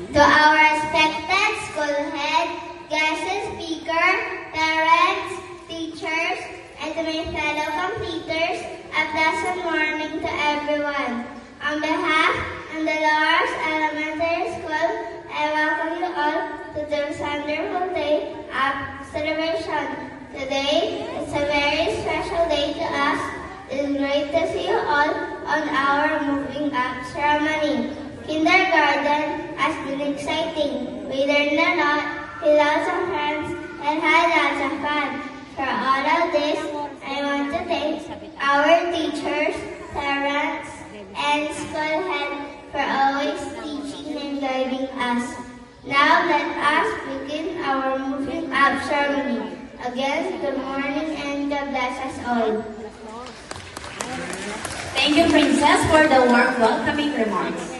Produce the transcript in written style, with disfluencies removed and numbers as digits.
To our respected school head, guest speaker, parents, teachers, and to my fellow completers, a pleasant morning to everyone. On behalf of the Loras Elementary School, I welcome you all to this wonderful day of celebration. Today is a very special day to us. It is great to see you all on our moving up ceremony. Kindergarten has been exciting. We learned a lot, we lots of friends, and had lots of fun. For all of this, I want to thank our teachers, parents, and school head for always teaching and guiding us. Now let us begin our moving up ceremony. Again, good morning and God bless us all. Thank you, Princess, for the warm welcoming remarks.